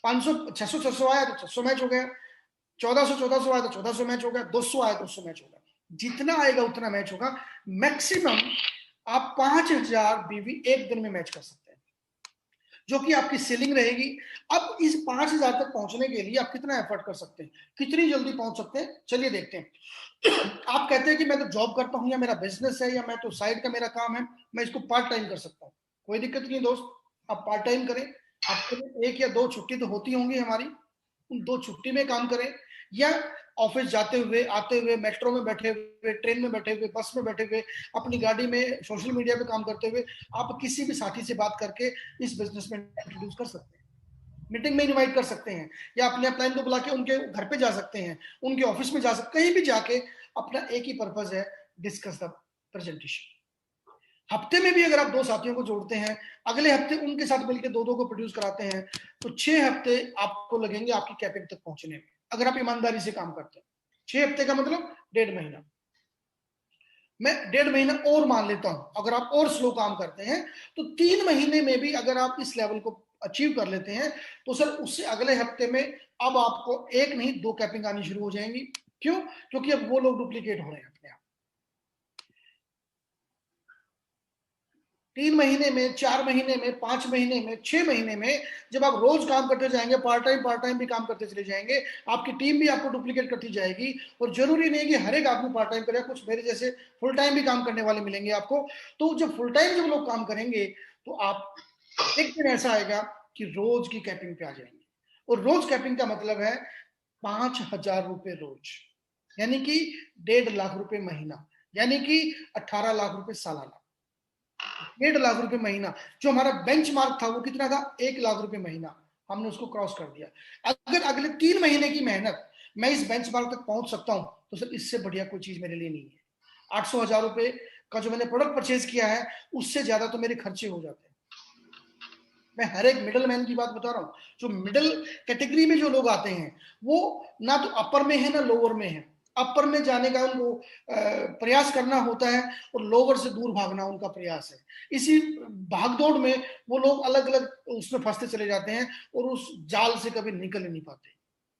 500 600 600 आया तो 600 मैच हो गया, 1400 आया तो 1400 मैच होगा, 200 आया तो 200 मैच होगा। जितना आएगा उतना मैच होगा। मैक्सिमम आप 5000 बीवी एक दिन में मैच कर सकते हैं, जो कि आपकी सेलिंग रहेगी। अब इस 5000 तक पहुंचने के लिए आप कितना एफर्ट कर सकते हैं, कितनी जल्दी पहुंच सकते हैं, चलिए देखते हैं। आप कहते हैं कि मैं तो जॉब करता हूं, या मेरा बिजनेस है, या मैं तो साइड का मेरा काम है, मैं इसको पार्ट टाइम कर सकता हूं। कोई दिक्कत नहीं दोस्त, आप पार्ट टाइम करें। आपके 1 या 2 छुट्टी तो होती होंगी हमारी, उन 2 छुट्टी में काम करें, या ऑफिस जाते हुए, आते हुए, मेट्रो में बैठे हुए, ट्रेन में बैठे हुए, बस में बैठे हुए, अपनी गाड़ी में, सोशल मीडिया पे काम करते हुए, आप किसी भी साथी से बात करके इस बिजनेस में इंट्रोड्यूस कर सकते हैं। मीटिंग में इनवाइट कर सकते हैं, या अपने अपलाइन को बुला के उनके घर पे जा सकते हैं, उनके ऑफिस में जा सकते, कहीं भी जाके अपना एक ही पर्पज है, डिस्कस द प्रेजेंटेशन। हफ्ते में भी अगर आप 2 साथियों को जोड़ते हैं, अगले हफ्ते उनके साथ मिलकर 2-2 को प्रोड्यूस कराते हैं, तो 6 हफ्ते आपको लगेंगे आपकी कैपिंग तक पहुंचने में, अगर आप ईमानदारी से काम करते हैं। 6 हफ्ते का मतलब 1.5 महीना। मैं 1.5 महीना और मान लेता हूं, अगर आप और स्लो काम करते हैं तो 3 महीने में भी अगर आप इस लेवल को अचीव कर लेते हैं, तो सर उससे अगले हफ्ते में अब आपको 1 नहीं 2 कैपिंग आनी शुरू हो जाएंगी। क्यों? क्योंकि अब वो लोग डुप्लीकेट हो रहे हैं अपने आप। 3 महीने में, 4 महीने में, 5 महीने में, 6 महीने में जब आप रोज काम करते जाएंगे, पार्ट टाइम भी काम करते चले जाएंगे, आपकी टीम भी आपको डुप्लीकेट करती जाएगी। और जरूरी नहीं कि हर एक आदमी पार्ट टाइम करे, कुछ मेरे जैसे फुल टाइम भी काम करने वाले मिलेंगे आपको। तो जब फुल टाइम जब लोग काम करेंगे तो आप एक दिन ऐसा आएगा कि रोज की कैपिंग पे आ जाएंगे। और रोज कैपिंग का मतलब है 5,000 रुपए रोज, यानी कि 1.5 लाख रुपए महीना, यानी कि 18 लाख रुपए सालाना। 1.5 लाख रुपए महीना, जो हमारा बेंच मार्क था वो कितना था, 1 लाख रुपए महीना, हमने उसको क्रॉस कर दिया। अगर अगले 3 महीने की मेहनत मैं इस बेंच मार्क तक पहुंच सकता हूं तो सर इससे बढ़िया कोई चीज मेरे लिए नहीं है। 800,000 रुपए का जो मैंने प्रोडक्ट परचेज किया है उससे ज्यादा तो मेरे खर्चे हो जाते हैं। मैं हर एक मिडिल मैन की बात बता रहा हूँ। जो मिडिल कैटेगरी में जो लोग आते हैं वो ना तो अपर में है ना लोअर में है। अपर में जाने का उनको प्रयास करना होता है और लोअर से दूर भागना उनका प्रयास है। इसी भागदौड़ में वो लोग अलग अलग उसमें फंसते चले जाते हैं और उस जाल से कभी निकल ही नहीं पाते।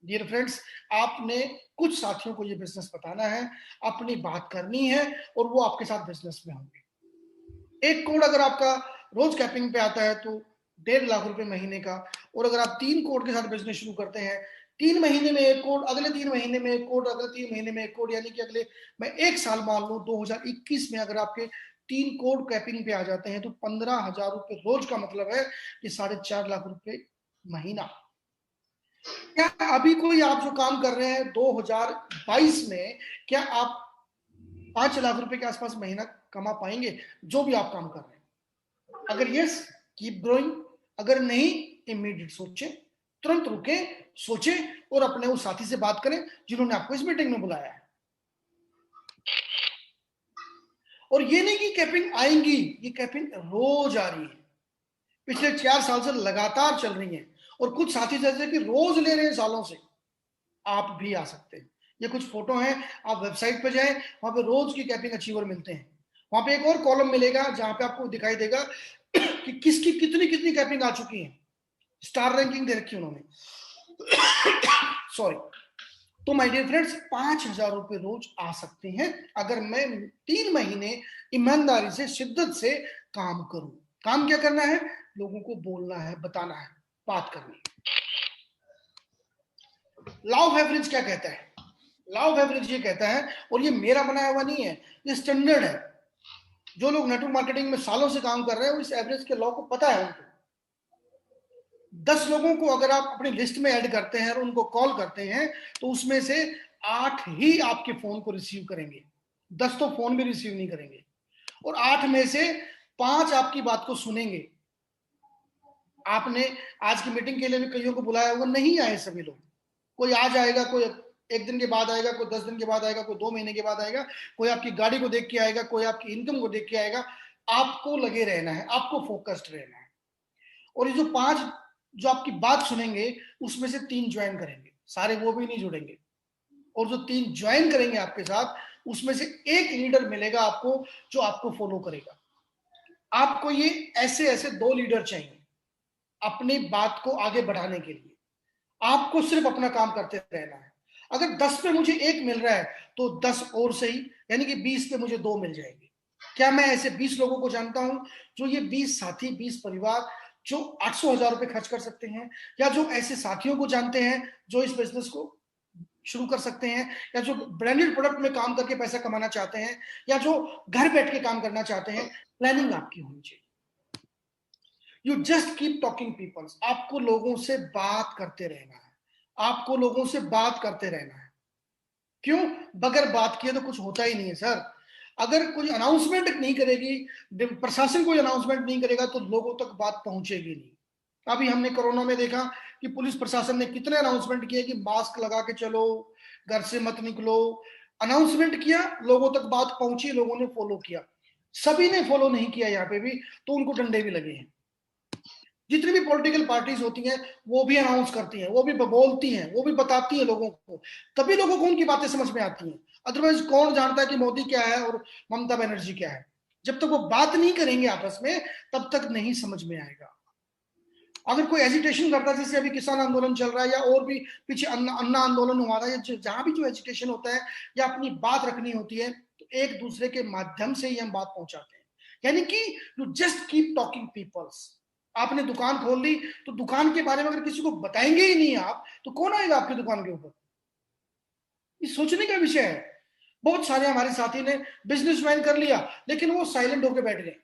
डियर फ्रेंड्स, आपने कुछ साथियों को ये बिजनेस बताना है, अपनी बात करनी है और वो आपके साथ बिजनेस में होंगे। 1 करोड़ अगर आपका रोज कैपिंग पे आता है तो 1.5 लाख रुपए महीने का। और अगर आप 3 करोड़ के साथ बिजनेस शुरू करते हैं, 3 महीने में 1 करोड़, अगले 3 महीने में 1 करोड़, अगले 3 महीने में 1 करोड़, यानी कि अगले मैं 1 साल मान लूं 2021 में अगर आपके 3 करोड़ कैपिंग पे आ जाते हैं तो 15,000 रुपए रोज का मतलब है कि 4.5 लाख रुपए महीना। क्या अभी कोई आप जो काम कर रहे हैं 2022 में, क्या आप 5 लाख रुपए के आसपास महीना कमा पाएंगे जो भी आप काम कर रहे हैं? अगर यस, कीप ग्रोइंग। अगर नहीं, इमीडिएट सोचें, तुरंत रुके, सोचें और अपने उस साथी से बात करें जिन्होंने आपको इस मीटिंग में बुलाया है। और ये नहीं कि कैपिंग आएंगी, ये कैपिंग रोज आ रही है, पिछले 4 साल से लगातार चल रही है। और कुछ साथी जैसे कि रोज ले रहे हैं सालों से, आप भी आ सकते हैं। ये कुछ फोटो हैं, आप वेबसाइट पे जाएं, वहां पे रोज की कैपिंग अचीवर मिलते हैं। वहां पे एक और कॉलम मिलेगा जहां पे आपको दिखाई देगा कि किसकी कितनी कितनी कैपिंग आ चुकी है, स्टार रैंकिंग दे रखी है उन्होंने। सॉरी। तो माय डियर फ्रेंड्स, 5,000 रुपए रोज आ सकते हैं अगर मैं 3 महीने ईमानदारी से, शिद्दत से काम करूं। काम क्या करना है? लोगों को बोलना है, बताना है, बात करनी है। लॉ ऑफ एवरेज क्या कहता है? लॉ ऑफ एवरेज ये कहता है, और ये मेरा बनाया हुआ नहीं है, ये स्टैंडर्ड है। जो लोग नेटवर्क मार्केटिंग में सालों से काम कर रहे हैं, इस एवरेज के लॉ को पता है उनको। 10 लोगों को अगर आप अपनी लिस्ट में ऐड करते हैं और उनको कॉल करते हैं तो उसमें से 8 ही आपके फोन को रिसीव करेंगे, 10 तो फोन भी रिसीव नहीं करेंगे। और 8 में से 5 आपकी बात को सुनेंगे। आपने आज की मीटिंग के लिए भी कईयों को बुलाया होगा, नहीं आए सभी लोग। कोई आज आएगा, कोई 1 दिन के बाद आएगा, कोई 10 दिन के बाद आएगा, कोई 2 महीने के बाद आएगा, कोई आपकी गाड़ी को देख के आएगा, कोई आपकी इनकम को देख के आएगा। आपको लगे रहना है, आपको फोकस्ड रहना है। और ये जो 5 जो आपकी बात सुनेंगे उसमें से 3 ज्वाइन करेंगे, सारे वो भी नहीं जुड़ेंगे। और जो 3 ज्वाइन करेंगे आपके साथ, उसमें से एक लीडर मिलेगा आपको जो आपको फॉलो करेगा। आपको ये ऐसे ऐसे 2 लीडर चाहिए अपनी बात को आगे बढ़ाने के लिए। आपको सिर्फ अपना काम करते रहना है। अगर 10 पे मुझे 1 मिल रहा है तो 10 और सही, यानी कि 20 पे मुझे 2 मिल जाएंगे। क्या मैं ऐसे 20 लोगों को जानता हूं जो ये 20 साथी, 20 परिवार जो 800,000 रुपए खर्च कर सकते हैं, या जो ऐसे साथियों को जानते हैं जो इस बिजनेस को शुरू कर सकते हैं, या जो ब्रांडेड प्रोडक्ट में काम करके पैसा कमाना चाहते हैं, या जो घर बैठ के काम करना चाहते हैं? प्लानिंग आपकी होनी चाहिए। You just keep talking peoples. आपको लोगों से बात करते रहना है, आपको लोगों से बात करते रहना है। क्यों? बगैर बात किए तो कुछ होता ही नहीं है सर। अगर कोई अनाउंसमेंट नहीं करेगी, प्रशासन कोई अनाउंसमेंट नहीं करेगा तो लोगों तक बात पहुंचेगी नहीं। अभी हमने कोरोना में देखा कि पुलिस प्रशासन ने कितने अनाउंसमेंट किए कि मास्क लगा के चलो, घर से मत निकलो। अनाउंसमेंट किया, लोगों तक बात पहुंची, लोगों ने फॉलो किया। सभी ने फॉलो नहीं किया यहाँ पे भी, तो उनको डंडे भी लगे हैं। जितनी भी पॉलिटिकल पार्टीज होती हैं वो भी अनाउंस करती हैं, वो भी बोलती हैं, वो भी बताती हैं लोगों को, तभी लोगों को उनकी बातें समझ में आती हैं। अदरवाइज कौन जानता है कि मोदी क्या है और ममता बनर्जी क्या है? जब तक वो बात नहीं करेंगे आपस में तब तक नहीं समझ में आएगा। अगर कोई एजिटेशन करता है, जैसे अभी किसान आंदोलन चल रहा है या और भी पीछे अन्ना आंदोलन हुआ था, या जहां भी जो एजिटेशन होता है या अपनी बात रखनी होती है तो एक दूसरे के माध्यम से ही हम बात पहुंचाते हैं। यानी कि you just keep talking peoples. आपने दुकान खोल ली तो दुकान के बारे में अगर किसी को बताएंगे ही नहीं आप, तो कौन आएगा आपकी दुकान के ऊपर? ये सोचने का विषय है। बहुत सारे हमारे साथी ने बिजनेस ज्वाइन कर लिया, लेकिन वो साइलेंट होकर बैठ गए।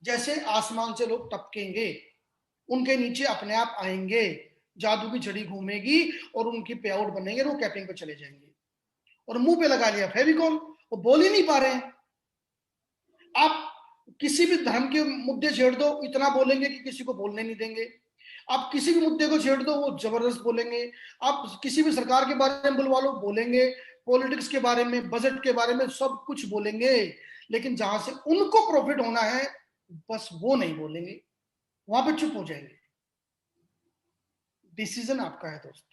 जैसे आसमान से लोग टपकेंगे, उनके नीचे अपने आप आएंगे, जादू की छड़ी घूमेगी और उनकी पे आउट बनेंगे, वो कैपिंग पे चले जाएंगे। और मुंह पे लगा लिया फेविकॉल, वो बोल ही नहीं पा रहे हैं। आप किसी भी धर्म के मुद्दे छेड़ दो, इतना बोलेंगे कि किसी को बोलने नहीं देंगे। आप किसी भी मुद्दे को छेड़ दो, वो जबरदस्त बोलेंगे। आप किसी भी सरकार के बारे में बुलवा लो, बोलेंगे। पॉलिटिक्स के बारे में, बजट के बारे में, सब कुछ बोलेंगे। लेकिन जहां से उनको प्रॉफिट होना है, बस वो नहीं बोलेंगे, वहां पे चुप हो जाएंगे। डिसीजन आपका है दोस्त,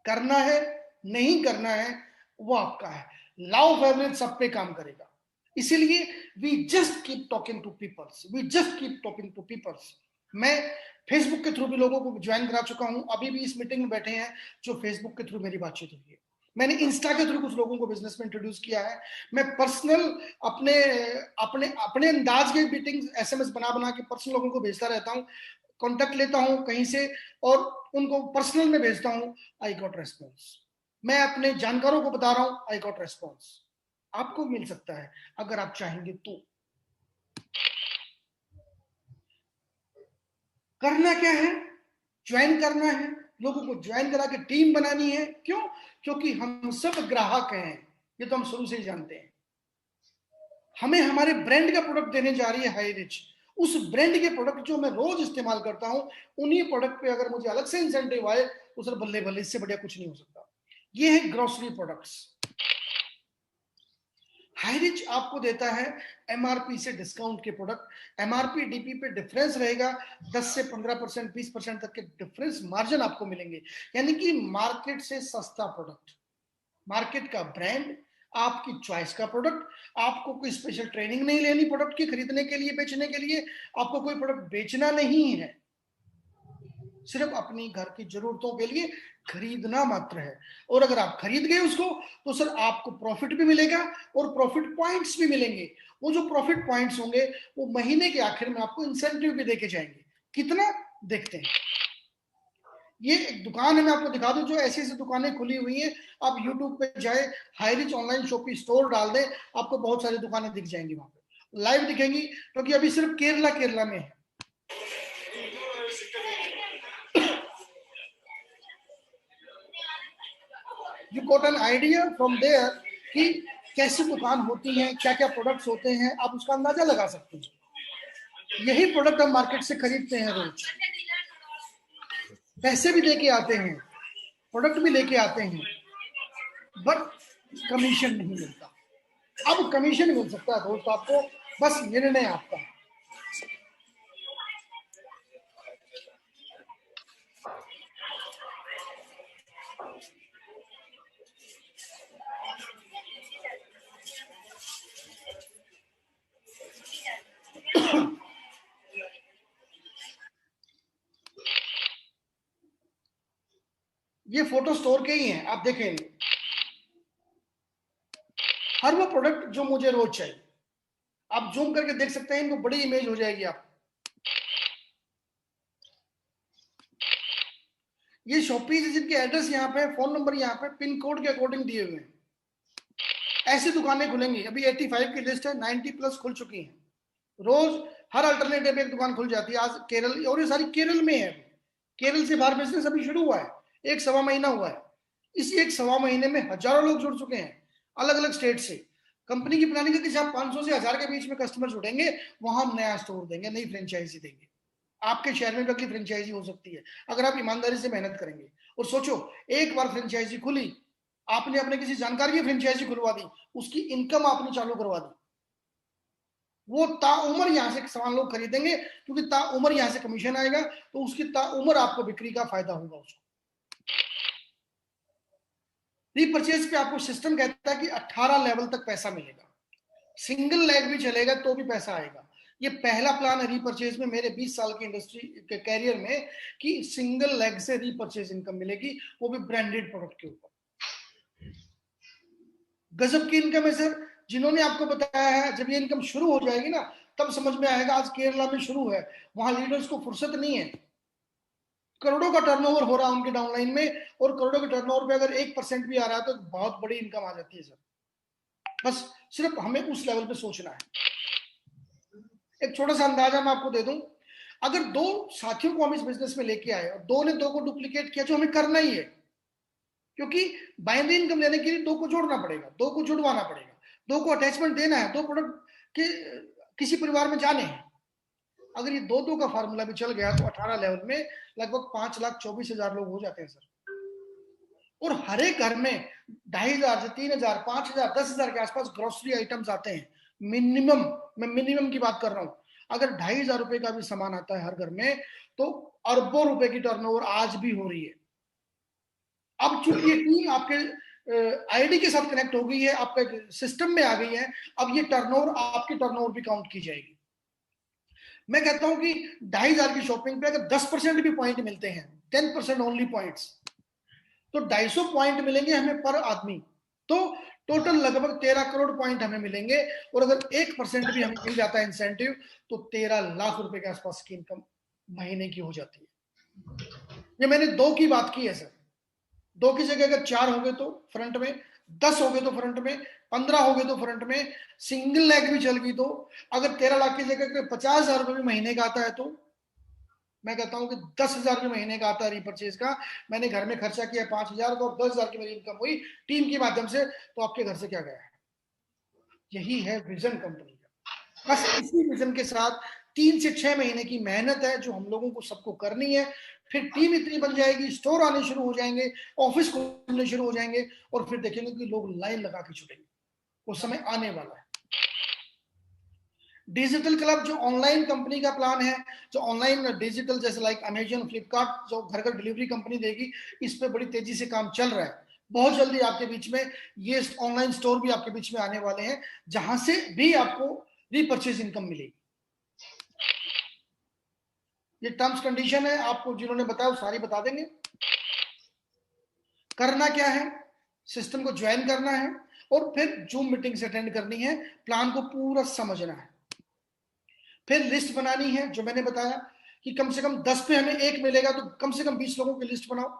करना है नहीं करना है वो आपका है। लॉ ऑफ एवरेज सब पे काम करेगा। इसीलिए we just keep talking to peoples, we just keep talking to peoples. मैं फेसबुक के थ्रू भी लोगों को ज्वाइन करा चुका हूं। अभी भी इस मीटिंग में बैठे हैं जो फेसबुक के थ्रू मेरी बातचीत हुई है। मैंने इंस्टा के थ्रू कुछ लोगों को बिजनेस में इंट्रोड्यूस किया है। मैं पर्सनल अपने अपने अपने अंदाज के मीटिंग एसएमएस बना बना के पर्सनल लोगों को भेजता रहता हूं, कॉन्टेक्ट लेता हूं कहीं से और उनको पर्सनल में भेजता हूं। I got response. मैं अपने जानकारों को बता रहा हूं, आई गॉट रेस्पॉन्स। आपको मिल सकता है अगर आप चाहेंगे तो। करना क्या है? ज्वाइन करना है, लोगों को ज्वाइन करा के टीम बनानी है। क्यों? क्योंकि हम सब ग्राहक हैं, ये तो हम शुरू से ही जानते हैं। हमें हमारे ब्रांड का प्रोडक्ट देने जा रही है हाई रिच। उस ब्रांड के प्रोडक्ट जो मैं रोज इस्तेमाल करता हूं, उन्हीं प्रोडक्ट पे अगर मुझे अलग से इंसेंटिव आए तो सर बल्ले बल्ले, इससे बढ़िया कुछ नहीं हो सकता। ये है ग्रोसरी प्रोडक्ट्स। हाई रिच आपको देता है एमआरपी से डिस्काउंट के प्रोडक्ट। एमआरपी डीपी पे डिफरेंस रहेगा 10 से 15%, 20% तक के डिफरेंस मार्जिन आपको मिलेंगे। यानी कि मार्केट से सस्ता प्रोडक्ट, मार्केट का ब्रांड, आपकी चॉइस का प्रोडक्ट। आपको कोई स्पेशल ट्रेनिंग नहीं लेनी प्रोडक्ट की खरीदने के लिए, बेचने के लिए। आपको कोई प्रोडक्ट बेचना नहीं है, सिर्फ अपनी घर की जरूरतों के लिए खरीदना मात्र है। और अगर आप खरीद गए उसको, तो सर आपको प्रॉफिट भी मिलेगा और प्रॉफिट पॉइंट्स भी मिलेंगे। वो जो प्रॉफिट पॉइंट्स होंगे वो महीने के आखिर में आपको इंसेंटिव भी देके जाएंगे। कितना? देखते हैं। ये एक दुकान है, मैं आपको दिखा दूं, जो ऐसी ऐसी दुकानें खुली हुई हैं। आप यूट्यूब पे जाए, high rich online shopping store डाल दें, आपको बहुत सारी दुकानें दिख जाएंगी, वहां पे लाइव दिखेंगी। क्योंकि अभी सिर्फ केरला में है। You got an idea from there कि कैसी दुकान होती है, क्या क्या प्रोडक्ट्स होते हैं, आप उसका अंदाजा लगा सकते हैं। यही प्रोडक्ट हम मार्केट से खरीदते हैं रोज, पैसे भी लेके आते हैं, प्रोडक्ट भी लेके आते हैं, बट कमीशन नहीं मिलता। अब कमीशन मिल सकता है दोस्त आपको, बस निर्णय आपका है। ये फोटो स्टोर के ही हैं, आप देखेंगे। हर वो प्रोडक्ट जो मुझे रोज चाहिए, आप जूम करके देख सकते हैं, इनको बड़ी इमेज हो जाएगी आप। ये शॉपीज जिनके एड्रेस यहाँ पे, फोन नंबर यहाँ पे पिन कोड के अकॉर्डिंग दिए हुए हैं। ऐसी दुकानें खुलेंगी। अभी 85 की लिस्ट है, 90 प्लस खुल चुकी हैं। रोज हर अल्टरनेटिव एक दुकान खुल जाती है। आज केरल, और ये सारी केरल में है। केरल से बाहर बिजनेस अभी शुरू हुआ है, 1 सवा महीना हुआ है। इस 1 सवा महीने में हजारों लोग जुड़ चुके हैं अलग अलग स्टेट से। कंपनी की प्लानिंग है कि जहां 500 से 1000 के बीच में कस्टमर जुड़ेंगे, वहां हम नया स्टोर देंगे, नई फ्रेंचाइजी देंगे। आपके शहर में भी अगली फ्रेंचाइजी हो सकती है अगर आप ईमानदारी से मेहनत करेंगे। और सोचो, एक बार फ्रेंचाइजी खुली, आपने अपने किसी जानकार की फ्रेंचाइजी खुलवा दी, उसकी इनकम आपने चालू करवा दी, वो ताउम्र यहाँ से सामान लोग खरीदेंगे, क्योंकि ताउम्र यहाँ से कमीशन आएगा, तो उसकी ताउम्र आपको बिक्री का फायदा होगा उसको। रीपरचेज पे आपको सिस्टम कहता है कि 18 लेवल तक पैसा मिलेगा। सिंगल लेग भी चलेगा तो भी पैसा आएगा। ये पहला प्लान है रीपरचेज में मेरे 20 साल की इंडस्ट्री के कैरियर में, कि सिंगल लेग से रीपरचेज इनकम मिलेगी, वो भी ब्रांडेड प्रोडक्ट के ऊपर। गजब की इनकम है सर। जिन्होंने आपको बताया है, जब ये इनकम शुरू हो जाएगी ना, तब समझ में आएगा। आज केरला में शुरू है, वहां लीडर्स को फुर्सत नहीं है, करोड़ों का टर्नओवर हो रहा है उनके डाउनलाइन में, और करोड़ों के टर्नओवर पे अगर 1% भी आ रहा है तो बहुत बड़ी इनकम आ जाती है सर। बस सिर्फ हमें उस लेवल पे सोचना है। एक छोटा सा अंदाजा मैं आपको दे दूं, अगर दो साथियों को हम इस बिजनेस में लेके आए और दो ने दो को डुप्लीकेट किया, जो हमें करना ही है, क्योंकि बाइनरी इनकम लेने के लिए दो को जोड़ना पड़ेगा, दो को जुड़वाना पड़ेगा, दो को अटैचमेंट देना है, दो प्रोडक्ट के किसी परिवार में जाने हैं। अगर ये दो का फार्मूला भी चल गया तो 18 लेवल में लगभग 5,24,000 लोग हो जाते हैं सर। और हर एक घर में 2,500 से 3,000, 5,000, 10,000 के आसपास ग्रोसरी आइटम्स आते हैं मिनिमम। मैं मिनिमम की बात कर रहा हूं। अगर 2,500 रुपए का भी सामान आता है हर घर में, तो अरबों रुपए की टर्नओवर आज भी हो रही है। अब चूंकि ये टीम आपके आईडी के साथ कनेक्ट हो गई है, आपके सिस्टम में आ गई है, अब ये टर्नओवर आपकी टर्नओवर भी काउंट की जाएगी। मैं कहता हूं कि 2,500 की शॉपिंग पे अगर 10% भी पॉइंट मिलते हैं, 10% ओनली पॉइंट्स, तो 250 पॉइंट मिलेंगे हमें पर आदमी, तो टोटल लगभग 13 करोड़ पॉइंट हमें मिलेंगे। और अगर 1% भी हमें मिल जाता है इंसेंटिव, तो 13 लाख रुपए के आसपास की इनकम महीने की हो जाती है। ये मैंने 2 की बात की है सर। 2 की जगह अगर 4 हो गए तो फ्रंट में, 10 हो गए तो फ्रंट में, 15 हो गए तो फ्रंट में, सिंगल लेग भी चल गई तो, अगर 13 लाख की जगह 50,000 रुपए भी महीने का आता है, तो मैं कहता हूं कि 10,000 के महीने का आता है रिपर्चेज का, मैंने घर में खर्चा किया 5,000 का और 10,000 की मेरी इनकम हुई टीम के माध्यम से, तो आपके घर से क्या गया है? यही है विजन कंपनी का। बस इसी विजन के साथ 3 से 6 महीने की मेहनत है जो हम लोगों को सबको करनी है। फिर टीम इतनी बन जाएगी, स्टोर आने शुरू हो जाएंगे, ऑफिस खुलने शुरू हो जाएंगे, और फिर देखेंगे कि लोग लाइन लगा के छुटेंगे। वो समय आने वाला है। डिजिटल क्लब जो ऑनलाइन कंपनी का प्लान है, जो ऑनलाइन डिजिटल जैसे लाइक अमेजन, फ्लिपकार्ट, जो घर घर डिलीवरी कंपनी देगी, इस पे बड़ी तेजी से काम चल रहा है। बहुत जल्दी आपके बीच में ये ऑनलाइन स्टोर भी आपके बीच में आने वाले हैं, जहां से भी आपको रीपरचेज इनकम मिलेगी। ये टर्म्स कंडीशन है, आपको जिन्होंने बताया वो सारी बता देंगे। करना क्या है, सिस्टम को ज्वाइन करना है और फिर जूम मीटिंग्स अटेंड करनी है, प्लान को पूरा समझना है, फिर लिस्ट बनानी है। जो मैंने बताया कि कम से कम 10 पे हमें 1 मिलेगा, तो कम से कम 20 लोगों की लिस्ट बनाओ।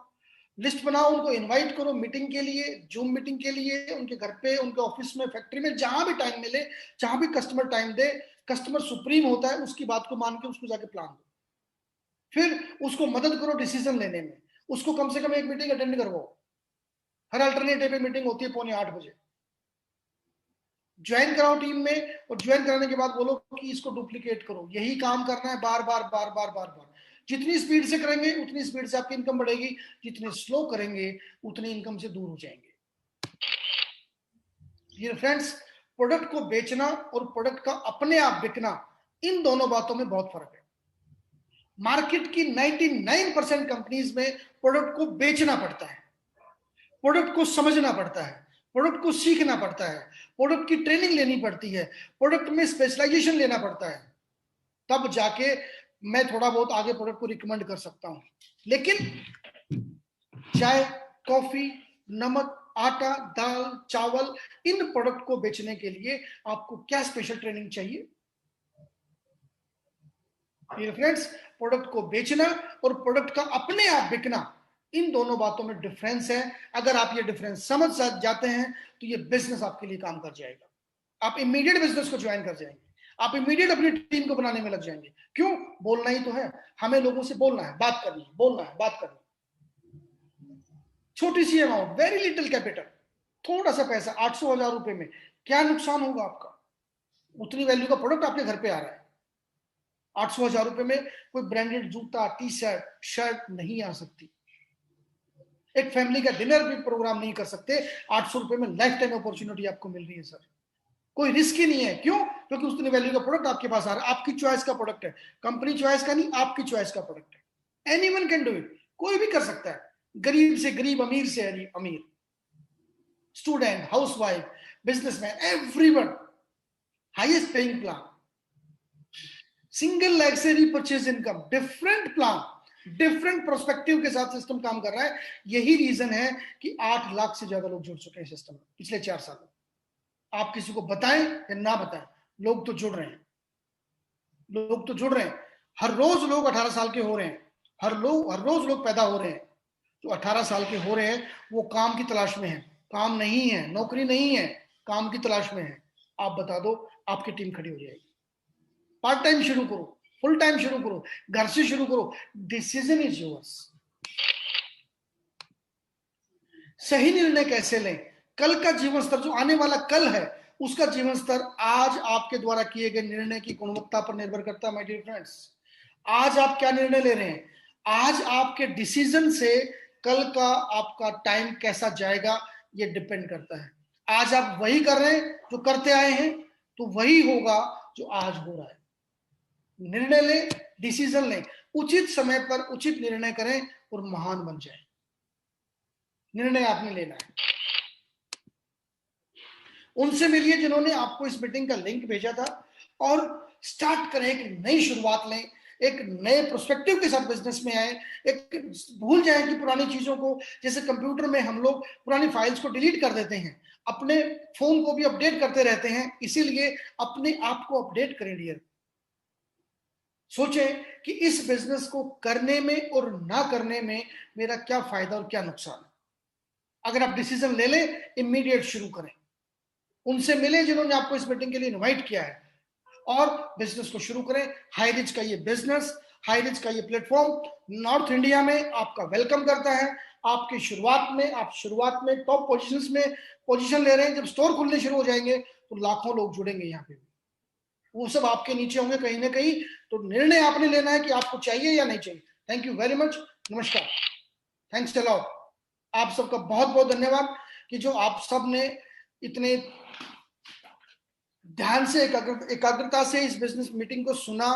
लिस्ट बनाओ, उनको इनवाइट करो मीटिंग के लिए, जूम मीटिंग के लिए, उनके घर पे, उनके ऑफिस में, फैक्ट्री में, जहां भी टाइम मिले, जहां भी कस्टमर टाइम दे, कस्टमर सुप्रीम होता है, उसकी बात को मान के उसको जाके प्लान दो। फिर उसको मदद करो डिसीजन लेने में, उसको कम से कम 1 मीटिंग अटेंड करवाओ। हर अल्टरनेटिव पे मीटिंग होती है 7:45 ज्वाइन कराओ टीम में, और ज्वाइन कराने के बाद बोलो कि इसको डुप्लीकेट करो। यही काम करना है बार बार बार बार बार बार। जितनी स्पीड से करेंगे उतनी स्पीड से आपकी इनकम बढ़ेगी, जितने स्लो करेंगे उतनी इनकम से दूर हो जाएंगे। ये फ्रेंड्स, प्रोडक्ट को बेचना और प्रोडक्ट का अपने आप बिकना, इन दोनों बातों में बहुत फर्क है। मार्केट की 99% कंपनीज में प्रोडक्ट को बेचना पड़ता है, प्रोडक्ट को समझना पड़ता है, प्रोडक्ट को सीखना पड़ता है, प्रोडक्ट की ट्रेनिंग लेनी पड़ती है, प्रोडक्ट में स्पेशलाइजेशन लेना पड़ता है, तब जाके मैं थोड़ा बहुत आगे प्रोडक्ट को रिकमेंड कर सकता हूं। लेकिन चाय, कॉफी, नमक, आटा, दाल, चावल, इन प्रोडक्ट को बेचने के लिए आपको क्या स्पेशल ट्रेनिंग चाहिए? फ्रेंड्स, प्रोडक्ट को बेचना और प्रोडक्ट का अपने आप बिकना, इन दोनों बातों में डिफरेंस है। अगर आप ये डिफरेंस समझ जाते हैं तो ये बिजनेस आपके लिए काम कर जाएगा। आप इमीडिएट बिजनेस को ज्वाइन कर जाएंगे, आप इमीडिएट अपनी टीम को बनाने में लग जाएंगे। क्यों? बोलना ही तो है हमें, लोगों से बोलना है, बात करनी है, बोलना है, बात करनी है। छोटी सी अमाउंट, वेरी लिटिल कैपिटल, थोड़ा सा पैसा, 800,000 रुपए में क्या नुकसान होगा आपका? उतनी वैल्यू का प्रोडक्ट आपके घर पे आ रहा है। 800,000 रुपए में कोई ब्रांडेड जूता, टी शर्ट, शर्ट नहीं आ सकती। एक फैमिली का डिनर भी प्रोग्राम नहीं कर सकते। 800 रुपए में लाइफ टाइम अपॉर्चुनिटी आपको मिल रही है सर। कोई रिस्क ही नहीं है। क्यों? क्योंकि उतनी वैल्यू का प्रोडक्ट आपके पास आ रहा है, आपकी चॉइस का प्रोडक्ट है, कंपनी चॉइस का नहीं, आपकी चॉइस का प्रोडक्ट है। एनीवन कैन डू इट, कोई भी कर सकता है, गरीब से गरीब, अमीर से अमीर, student, housewife, businessman, everyone. Highest paying plan, single leg से repurchase income, different plan, different prospective के साथ सिस्टम काम कर रहा है। यही रीजन है कि 8 लाख से ज्यादा लोग जुड़ चुके हैं सिस्टम में पिछले 4 साल में। आप किसी को बताएं या ना बताएं, लोग तो जुड़ रहे हैं। लोग तो जुड़ रहे हैं, हर रोज लोग 18 साल के हो रहे हैं, हर रोज लोग पैदा हो रहे हैं। जो 18 साल के हो रहे हैं वो काम की तलाश में है, काम नहीं है, नौकरी नहीं है, काम की तलाश में है। आप बता दो, आपकी टीम खड़ी हो जाएगी। पार्ट टाइम शुरू करो, फुल टाइम शुरू करो, घर से शुरू करो, डिसीजन इज योर्स। सही निर्णय कैसे लें? कल का जीवन स्तर, जो आने वाला कल है, उसका जीवन स्तर आज आपके द्वारा किए गए निर्णय की गुणवत्ता पर निर्भर करता है माय डियर फ्रेंड्स। आज आप क्या निर्णय ले रहे हैं, आज आपके डिसीजन से कल का आपका टाइम कैसा जाएगा, ये डिपेंड करता है। आज आप वही कर रहे हैं जो करते आए हैं, तो वही होगा जो आज हो रहा है। निर्णय लें, डिसीजन लें, उचित समय पर उचित निर्णय करें और महान बन जाए। निर्णय आपने लेना है। उनसे मिलिए जिन्होंने आपको इस मीटिंग का लिंक भेजा था, और स्टार्ट करें, एक नई शुरुआत लें, एक नए प्रोस्पेक्टिव के साथ बिजनेस में आए। एक भूल जाएं कि पुरानी चीजों को, जैसे कंप्यूटर में हम लोग पुरानी फाइल्स को डिलीट कर देते हैं, अपने फोन को भी अपडेट करते रहते हैं, इसीलिए अपने आप को अपडेट करें डियर। सोचें कि इस बिजनेस को करने में और ना करने में मेरा क्या फायदा और क्या नुकसान है। अगर आप डिसीजन ले लें, इमीडिएट शुरू करें। उनसे मिले जिन्होंने आपको इस मीटिंग के लिए इनवाइट किया है, और बिजनेस को शुरू करें। हाई रिच का ये बिजनेस, हाई रिच का ये प्लेटफॉर्म नॉर्थ इंडिया में आपका वेलकम करता है। आपकी शुरुआत में, आप शुरुआत में टॉप पोजीशंस में पोजीशन ले रहे हैं। जब स्टोर खुलने शुरू हो जाएंगे तो लाखों लोग जुड़ेंगे यहाँ पे, वो सब आपके नीचे होंगे कहीं ना कहीं। तो निर्णय आपने लेना है कि आपको चाहिए या नहीं चाहिए। थैंक यू वेरी मच, नमस्कार, थैंक्स अ लॉट। आप सबका बहुत बहुत धन्यवाद कि जो आप सब ने इतने ध्यान से, एकाग्रता से इस बिजनेस मीटिंग को सुना।